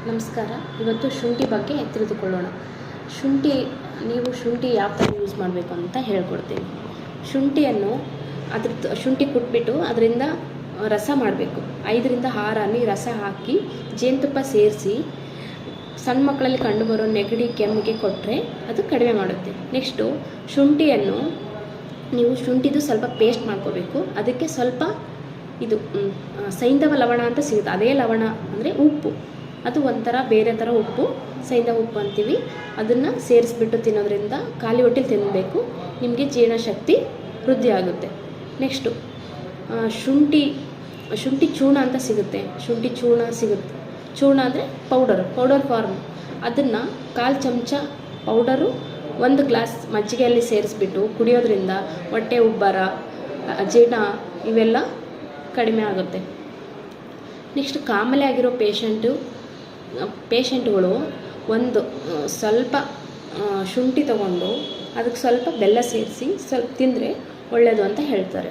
ನಮಸ್ಕಾರ. ಇವತ್ತು ಶುಂಠಿ ಬಗ್ಗೆ ತಿಳಿದುಕೊಳ್ಳೋಣ. ಶುಂಠಿ ಯಾವ ಥರ ಯೂಸ್ ಮಾಡಬೇಕು ಅಂತ ಹೇಳ್ಕೊಡ್ತೀನಿ. ಶುಂಠಿಯನ್ನು ಶುಂಠಿ ಕುಟ್ಬಿಟ್ಟು ಅದರಿಂದ ರಸ ಮಾಡಬೇಕು. 5ರಿಂದ 6 ಹನಿ ರಸ ಹಾಕಿ ಜೇನುತುಪ್ಪ ಸೇರಿಸಿ ಸಣ್ಣ ಮಕ್ಕಳಲ್ಲಿ ಕಂಡುಬರೋ ನೆಗಡಿ ಕೆಮ್ಮಿಗೆ ಕೊಟ್ಟರೆ ಅದು ಕಡಿಮೆ ಮಾಡುತ್ತೆ. ನೆಕ್ಸ್ಟು ಶುಂಠಿದು ಸ್ವಲ್ಪ ಪೇಸ್ಟ್ ಮಾಡ್ಕೋಬೇಕು. ಅದಕ್ಕೆ ಸ್ವಲ್ಪ ಸೈಂಧವ ಲವಣ ಅಂತ ಸಿಗುತ್ತೆ. ಅದೇ ಲವಣ ಅಂದರೆ ಉಪ್ಪು, ಅದು ಒಂಥರ ಬೇರೆ ಥರ ಉಪ್ಪು, ಸೈಂಧವ ಉಪ್ಪು ಅಂತೀವಿ. ಅದನ್ನು ಸೇರಿಸ್ಬಿಟ್ಟು ತಿನ್ನೋದ್ರಿಂದ ಖಾಲಿ ಹೊಟ್ಟೆಲಿ ತಿನ್ನಬೇಕು. ನಿಮಗೆ ಜೀರ್ಣಶಕ್ತಿ ವೃದ್ಧಿ ಆಗುತ್ತೆ. ನೆಕ್ಸ್ಟು ಶುಂಠಿ ಚೂರ್ಣ ಅಂತ ಸಿಗುತ್ತೆ. ಚೂರ್ಣ ಅಂದರೆ ಪೌಡರ್ ಫಾರ್ಮ್. ಅದನ್ನು 1/4 ಚಮಚ ಪೌಡರು 1 ಗ್ಲಾಸ್ ಮಜ್ಜಿಗೆಯಲ್ಲಿ ಸೇರಿಸ್ಬಿಟ್ಟು ಕುಡಿಯೋದ್ರಿಂದ ಹೊಟ್ಟೆ ಉಬ್ಬರ, ಅಜೀರ್ಣ ಇವೆಲ್ಲ ಕಡಿಮೆ ಆಗುತ್ತೆ. ನೆಕ್ಸ್ಟ್ ಕಾಮಲೆ ಆಗಿರೋ ಪೇಷಂಟ್ಗಳು ಸ್ವಲ್ಪ ಶುಂಠಿ ತಗೊಂಡು ಅದಕ್ಕೆ ಸ್ವಲ್ಪ ಬೆಲ್ಲ ಸೇರಿಸಿ ಸ್ವಲ್ಪ ತಿಂದರೆ ಒಳ್ಳೆಯದು ಅಂತ ಹೇಳ್ತಾರೆ.